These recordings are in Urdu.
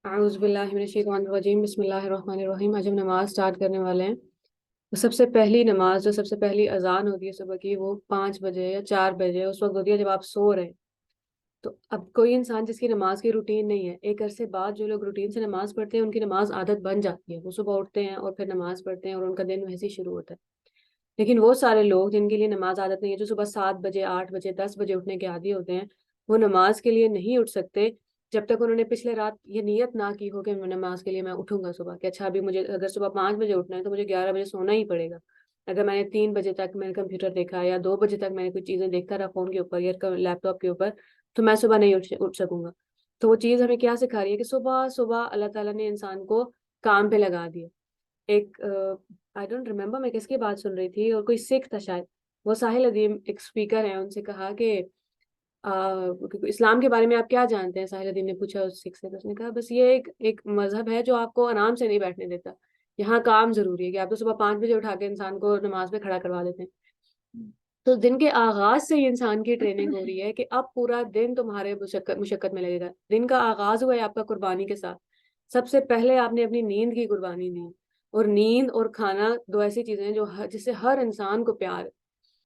اعوذ باللہ من الشیطان الرجیم، بسم اللہ الرحمن الرحیم۔ آج ہم نماز سٹارٹ کرنے والے ہیں۔ تو سب سے پہلی نماز، جو سب سے پہلی اذان ہوتی ہے صبح کی، وہ 5 بجے یا 4 بجے اس وقت ہوتی ہے جب آپ سو رہے ہیں۔ تو اب کوئی انسان جس کی نماز کی روٹین نہیں ہے، ایک عرصے بعد جو لوگ روٹین سے نماز پڑھتے ہیں ان کی نماز عادت بن جاتی ہے، وہ صبح اٹھتے ہیں اور پھر نماز پڑھتے ہیں اور ان کا دن ویسے ہی شروع ہوتا ہے۔ لیکن وہ سارے لوگ جن کے لیے نماز عادت نہیں ہے، جو صبح 7 بجے 8 بجے 10 بجے اٹھنے کے عادی ہوتے ہیں، وہ نماز کے لیے نہیں اٹھ سکتے جب تک انہوں نے پچھلے رات یہ نیت نہ کی ہو کہ میں نماز کے لیے میں اٹھوں گا صبح، کہ اچھا ابھی مجھے اگر صبح 5 بجے اٹھنا ہے تو مجھے 11 بجے سونا ہی پڑے گا۔ اگر میں نے 3 بجے تک میں نے کمپیوٹر دیکھا یا 2 بجے تک میں نے کوئی چیزیں دیکھتا رہا فون کے اوپر یا لیپ ٹاپ کے اوپر، تو میں صبح نہیں اٹھ سکوں گا۔ تو وہ چیز ہمیں کیا سکھا رہی ہے کہ صبح صبح اللہ تعالیٰ نے انسان کو کام پہ لگا دیا۔ ایک آئی ڈونٹ ریمبر میں کس کی بات سن رہی تھی، اور کوئی سکھ تھا شاید، وہ ساحل ادیم ایک اسپیکر ہیں، ان سے کہا کہ اسلام کے بارے میں آپ کیا جانتے ہیں؟ ساحل ادیم نے پوچھا اس سکھ سے، تو اس نے کہا بس یہ ایک مذہب ہے جو آپ کو آرام سے نہیں بیٹھنے دیتا، یہاں کام ضروری ہے، کہ آپ تو صبح 5 بجے اٹھا کے انسان کو نماز میں کھڑا کروا دیتے ہیں۔ تو دن کے آغاز سے ہی انسان کی ٹریننگ ہو رہی ہے کہ اب پورا دن تمہارے مشقت میں لگے گا۔ دن کا آغاز ہوا ہے آپ کا قربانی کے ساتھ۔ سب سے پہلے آپ نے اپنی نیند کی قربانی دی، اور نیند اور کھانا دو ایسی چیزیں ہیں جو جس سے ہر انسان کو پیار ہے،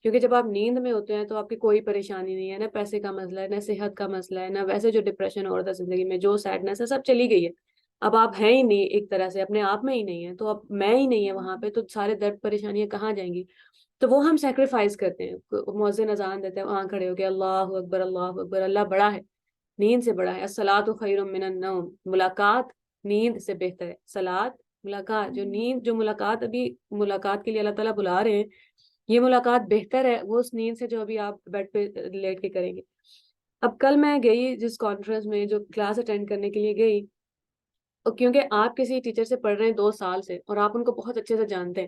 کیونکہ جب آپ نیند میں ہوتے ہیں تو آپ کی کوئی پریشانی نہیں ہے، نہ پیسے کا مسئلہ ہے، نہ صحت کا مسئلہ ہے، نہ ویسے جو ڈپریشن ہو رہا تھا زندگی میں، جو سیڈنس ہے، سب چلی گئی ہے۔ اب آپ ہیں ہی نہیں، ایک طرح سے اپنے آپ میں ہی نہیں ہے، تو اب میں ہی نہیں ہے وہاں پہ، تو سارے درد پریشانیاں کہاں جائیں گی؟ تو وہ ہم سیکریفائس کرتے ہیں، مؤذن اذان دیتے ہیں وہاں کھڑے ہو کے اللہ اکبر اللہ اکبر، اللہ بڑا ہے، نیند سے بڑا ہے، الصلاۃ خیر من النوم، ملاقات نیند سے بہتر ہے۔ صلات ملاقات، جو نیند جو ملاقات ابھی ملاقات کے لیے اللہ تعالیٰ بلا رہے ہیں، یہ ملاقات بہتر ہے وہ اس نیند سے جو ابھی آپ بیڈ پہ لیٹ کے کریں گے۔ اب کل میں گئی جس کانفرنس میں، جو کلاس اٹینڈ کرنے کے لیے گئی، اور کیونکہ آپ کسی ٹیچر سے پڑھ رہے ہیں 2 سال سے اور آپ ان کو بہت اچھے سے جانتے ہیں،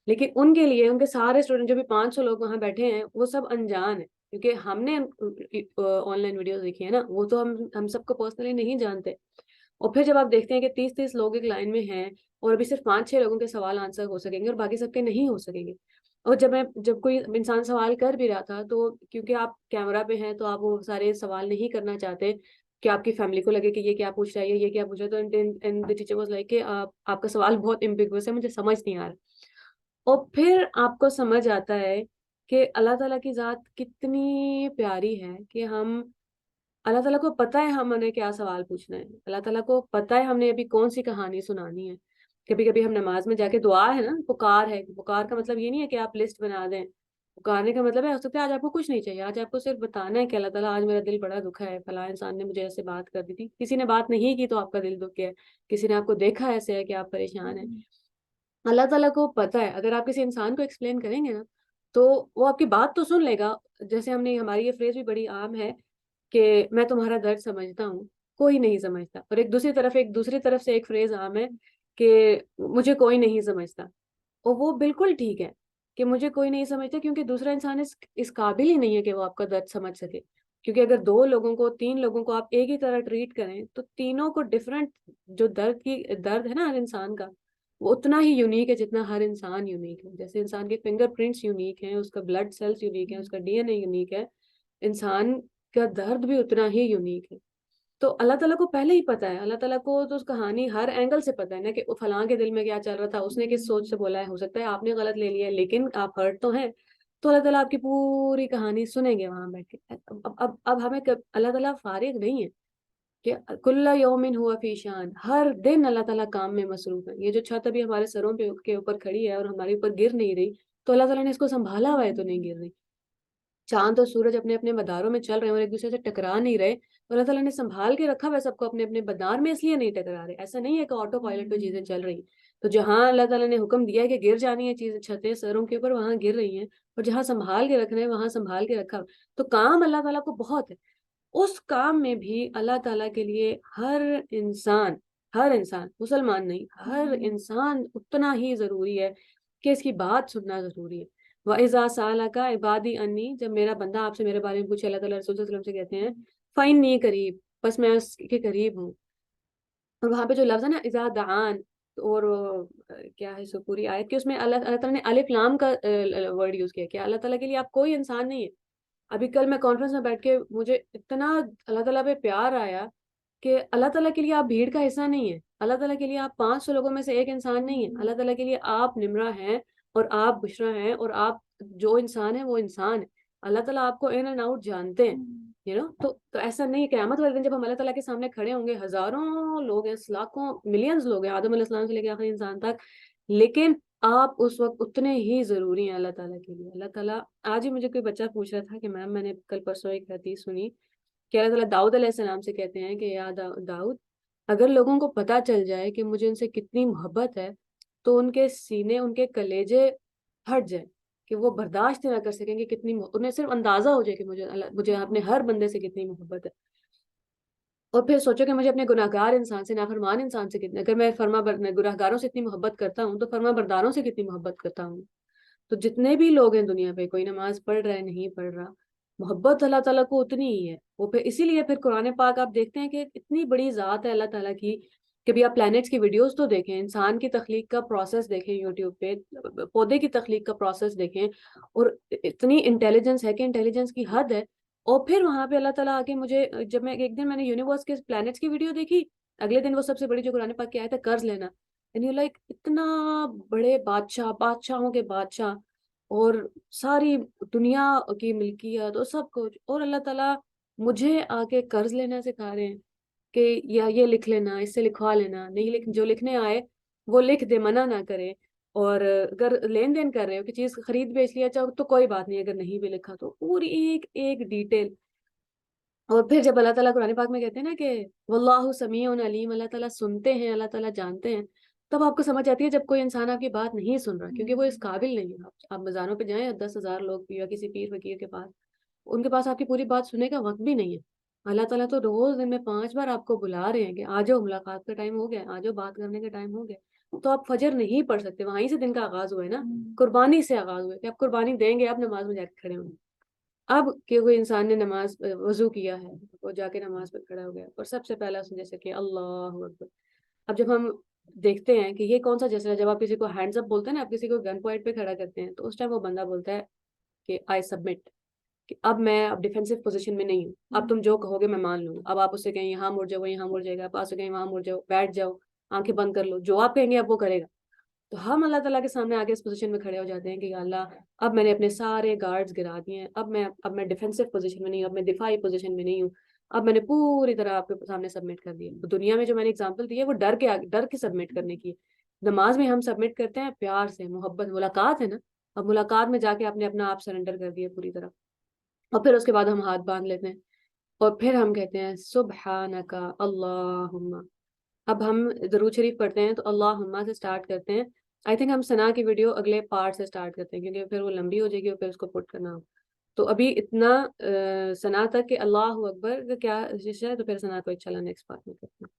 لیکن ان کے لیے ان کے سارے اسٹوڈنٹ جو بھی 500 لوگ وہاں بیٹھے ہیں وہ سب انجان ہیں، کیونکہ ہم نے آن لائن ویڈیوز دیکھی ہیں نا، وہ تو ہم سب کو پرسنلی نہیں جانتے۔ اور پھر جب آپ دیکھتے ہیں کہ 30 لوگ ایک لائن میں ہیں اور ابھی صرف 5-6 لوگوں کے سوال آنسر ہو سکیں گے اور باقی سب کے نہیں ہو سکیں گے، اور جب کوئی انسان سوال کر بھی رہا تھا تو کیونکہ آپ کیمرہ پہ ہیں تو آپ وہ سارے سوال نہیں کرنا چاہتے کہ آپ کی فیملی کو لگے کہ یہ کیا پوچھ رہا ہے، یہ کیا پوچھ رہا ہے، تو ٹیچر واز لائک کہ آپ کا سوال بہت امبیگوس ہے، مجھے سمجھ نہیں آ رہا۔ اور پھر آپ کو سمجھ آتا ہے کہ اللہ تعالیٰ کی ذات کتنی پیاری ہے کہ اللہ تعالیٰ کو پتہ ہے ہم نے کیا سوال پوچھنا ہے، اللہ تعالیٰ کو پتہ ہے ہم نے ابھی کون سی کہانی سنانی ہے۔ کبھی کبھی ہم نماز میں جا کے دعا ہے نا، پکار ہے، پکار کا مطلب یہ نہیں ہے کہ آپ لسٹ بنا دیں، پکارنے کا مطلب ہے ہو سکتا ہے آج آپ کو کچھ نہیں چاہیے، آج آپ کو صرف بتانا ہے کہ اللہ تعالیٰ آج میرا دل بڑا دکھا ہے، فلاں انسان نے مجھے ایسے بات کر دی تھی، کسی نے بات نہیں کی تو آپ کا دل دکھ گیا ہے، کسی نے آپ کو دیکھا ایسے ہے کہ آپ پریشان ہیں۔ اللہ تعالیٰ کو پتہ ہے اگر آپ کسی انسان کو ایکسپلین کریں گے نا تو وہ آپ کی بات تو سن لے گا، جیسے ہماری یہ فریز بھی بڑی عام ہے کہ میں تمہارا درد سمجھتا ہوں، کوئی نہیں سمجھتا، اور ایک دوسری طرف سے ایک فریز عام ہے کہ مجھے کوئی نہیں سمجھتا، اور وہ بالکل ٹھیک ہے کہ مجھے کوئی نہیں سمجھتا، کیونکہ دوسرا انسان اس قابل ہی نہیں ہے کہ وہ آپ کا درد سمجھ سکے، کیونکہ اگر 2 لوگوں کو 3 لوگوں کو آپ ایک ہی طرح ٹریٹ کریں تو تینوں کو ڈفرینٹ جو درد ہے نا ہر انسان کا، وہ اتنا ہی یونیک ہے جتنا ہر انسان یونیک ہے، جیسے انسان کے فنگر پرنٹس یونیک ہیں، اس کا بلڈ سیلز یونیک ہے، اس کا ڈی این اے یونیک ہے، انسان کا درد بھی اتنا ہی یونیک ہے۔ تو اللہ تعالیٰ کو پہلے ہی پتا ہے، اللہ تعالیٰ کو تو اس کہانی ہر اینگل سے پتا ہے نا، کہ فلاں کے دل میں کیا چل رہا تھا، اس نے کس سوچ سے بولا ہے، ہو سکتا ہے آپ نے غلط لے لیا ہے لیکن آپ ہرٹ تو ہیں، تو اللہ تعالیٰ آپ کی پوری کہانی سنیں گے وہاں بیٹھ کے۔ اب ہمیں اللہ تعالیٰ فارغ نہیں ہے کہ کل یوم ہوا فی شان، ہر دن اللہ تعالیٰ کام میں مصروف ہے۔ یہ جو چھت ابھی ہمارے سروں پہ کے اوپر کھڑی ہے اور ہمارے اوپر گر نہیں رہی، تو اللہ تعالیٰ نے اس کو سنبھالا ہوا ہے تو نہیں گر رہی۔ چاند اور سورج اپنے اپنے مداروں میں چل رہے ہیں اور ایک دوسرے سے ٹکرا نہیں رہے، تو اللہ تعالیٰ نے سنبھال کے رکھا ہوا ہے سب کو اپنے اپنے مدار میں، اس لیے نہیں ٹکرا رہے۔ ایسا نہیں ہے کہ آٹو پائلٹ پہ چیزیں چل رہی ہیں، تو جہاں اللہ تعالیٰ نے حکم دیا ہے کہ گر جانی ہے چیزیں چھتیں سروں کے اوپر، وہاں گر رہی ہیں، اور جہاں سنبھال کے رکھنا ہے وہاں سنبھال کے رکھا۔ تو کام اللہ تعالیٰ کو بہت ہے، اس کام میں بھی اللہ تعالیٰ کے لیے ہر انسان مسلمان نہیں، ہر انسان اتنا ہی ضروری ہے کہ اس کی بات سننا ضروری ہے۔ وَإِذَا سَأَلَكَ عِبَادِي عَنِّي، جب میرا بندہ آپ سے میرے بارے میں پوچھے، اللہ تعالیٰ رسول صلی اللہ علیہ وسلم سے کہتے ہیں فَإِنِّي قریب، بس میں اس کے قریب ہوں۔ اور وہاں پہ جو لفظ ہے نا اذا دعان، اور کیا ہے سو پوری آیت کہ اس میں اللہ تعالیٰ نے الف لام کا ورڈ یوز کیا، کہ اللہ تعالیٰ کے لیے آپ کوئی انسان نہیں ہے۔ ابھی کل میں کانفرنس میں بیٹھ کے مجھے اتنا اللہ تعالیٰ پہ پیار آیا کہ اللہ تعالیٰ کے لیے آپ بھیڑ کا حصہ نہیں ہیں، اللہ تعالیٰ کے لیے آپ 500 لوگوں میں سے ایک انسان نہیں ہیں، اللہ تعالیٰ کے لیے آپ نمرہ ہیں اور آپ بشرا ہیں، اور آپ جو انسان ہے وہ انسان ہے، اللہ تعالیٰ آپ کو ان اینڈ آؤٹ جانتے ہیں، تو ایسا نہیں، قیامت والے دن جب ہم اللہ تعالیٰ کے سامنے کھڑے ہوں گے، ہزاروں لوگ ہیں، لاکھوں ملینز لوگ ہیں، آدم علیہ السلام سے لے کے آخری انسان تک، لیکن آپ اس وقت اتنے ہی ضروری ہیں اللہ تعالیٰ کے لیے۔ اللہ تعالیٰ، آج ہی مجھے کوئی بچہ پوچھ رہا تھا کہ میم میں نے کل پرسوں ایک حدیث سنی کہ اللہ تعالیٰ داؤد علیہ السلام سے کہتے ہیں کہ یا داؤد، اگر لوگوں کو پتہ چل جائے کہ مجھے ان سے کتنی محبت ہے تو ان کے سینے، ان کے کلیجے پھٹ جائیں، کہ وہ برداشت نہ کر سکیں کہ کتنی انہیں صرف اندازہ ہو جائے کہ مجھے اپنے ہر بندے سے کتنی محبت ہے۔ اور پھر سوچو کہ مجھے اپنے گناہ گار انسان سے، نافرمان انسان سے کتنے، اگر میں گناہ گاروں سے اتنی محبت کرتا ہوں تو فرما برداروں سے کتنی محبت کرتا ہوں۔ تو جتنے بھی لوگ ہیں دنیا پہ، کوئی نماز پڑھ رہا ہے نہیں پڑھ رہا، محبت اللہ تعالیٰ کو اتنی ہی ہے۔ وہ پھر اسی لیے پھر قرآن پاک آپ دیکھتے ہیں کہ اتنی بڑی ذات ہے اللہ تعالیٰ کی، کہ بھی آپ پلانٹس کی ویڈیوز تو دیکھیں، انسان کی تخلیق کا پروسیس دیکھیں یوٹیوب پہ، پودے کی تخلیق کا پروسیس دیکھیں، اور اتنی انٹیلیجنس ہے کہ انٹیلیجنس کی حد ہے۔ اور پھر وہاں پہ اللہ تعالیٰ آگے مجھے، جب میں ایک دن میں نے یونیورس کے پلانٹس کی ویڈیو دیکھی، اگلے دن وہ سب سے بڑی جو قرآن پاک کی آیت ہے قرض لینا، یعنی لائک اتنا بڑے بادشاہ، بادشاہوں کے بادشاہ، اور ساری دنیا کی ملکیت اور سب کچھ، اور اللہ تعالیٰ مجھے آ کے قرض لینا سکھا رہے ہیں کہ یا یہ لکھ لینا، اس سے لکھوا لینا، نہیں جو لکھنے آئے وہ لکھ دے، منع نہ کرے، اور اگر لین دین کر رہے ہو کہ چیز خرید بیچ لیا چاہو تو کوئی بات نہیں، اگر نہیں بھی لکھا تو پوری ایک ایک ڈیٹیل۔ اور پھر جب اللہ تعالیٰ قرآن پاک میں کہتے ہیں نا کہ واللہ سمیع علیم، اللہ تعالیٰ سنتے ہیں، اللہ تعالیٰ جانتے ہیں، تب آپ کو سمجھ آتی ہے جب کوئی انسان آپ کی بات نہیں سن رہا، کیونکہ وہ اس قابل نہیں ہے۔ آپ مزاروں پہ جائیں، 10,000 لوگ یا کسی پیر فقیر کے پاس، ان کے پاس آپ کی پوری بات سننے کا وقت بھی نہیں ہے۔ اللہ تعالیٰ تو روز دن میں 5 بار آپ کو بلا رہے ہیں کہ آ جاؤ، ملاقات کا ٹائم ہو گیا، آ جاؤ، بات کرنے کا ٹائم ہو گیا، تو آپ فجر نہیں پڑھ سکتے، وہیں سے دن کا آغاز ہوا ہے نا، قربانی سے آغاز ہوا ہے کہ آپ قربانی دیں گے، آپ نماز میں جا کے کھڑے ہوں گے۔ اب کہ کوئی انسان نے نماز وضو کیا ہے، وہ جا کے نماز پہ کھڑا ہو گیا، اور سب سے پہلا اس نے جیسے کہ اللہ اکبر۔ اب جب ہم دیکھتے ہیں کہ یہ کون سا جیسا ہے، جب آپ کسی کو ہینڈز اپ بولتے ہیں نا، آپ کسی کو گن پوائنٹ پہ کھڑا کرتے ہیں، تو اس ٹائم وہ بندہ بولتا ہے کہ آئی سبمٹ، کہ اب میں اب ڈیفینسو پوزیشن میں نہیں ہوں، اب تم جو کہو گے میں مان لوں گا۔ اب آپ اس سے کہیں یہاں مڑ جاؤ، یہاں مڑ جائے گا، آپ سے کہیں وہاں مڑ جاؤ، بیٹھ جاؤ، آنکھیں بند کر لو، جو آپ کہیں گے اب وہ کرے گا۔ تو ہم اللہ تعالیٰ کے سامنے آگے اس پوزیشن میں کھڑے ہو جاتے ہیں کہ یا اللہ، اب میں نے اپنے سارے گارڈز گرا دیے ہیں، اب میں ڈیفینسو پوزیشن میں نہیں ہوں، اب میں دفاعی پوزیشن میں نہیں ہوں، اب میں نے پوری طرح آپ کے سامنے سبمٹ کر دیا۔ دنیا میں جو میں نے اگزامپل دی ہے وہ ڈر کے سبمٹ کرنے کی ہے، نماز میں ہم سبمٹ کرتے ہیں پیار سے، محبت، ملاقات ہے نا، اب ملاقات میں جا کے آپ نے اپنا آپ سرنڈر کر دیا پوری طرح، اور پھر اس کے بعد ہم ہاتھ باندھ لیتے ہیں، اور پھر ہم کہتے ہیں سبحانک اللہم۔ اب ہم درود شریف پڑھتے ہیں تو اللہم سے سٹارٹ کرتے ہیں، آئی تھنک ہم ثنا کی ویڈیو اگلے پارٹ سے سٹارٹ کرتے ہیں کیونکہ پھر وہ لمبی ہو جائے گی اور پھر اس کو پٹ کرنا ہو، تو ابھی اتنا ثنا تک کہ اللہ اکبر کا کیا حصہ ہے، تو پھر ثنا کو انشاءاللہ نیکسٹ پارٹ میں کرتے ہیں۔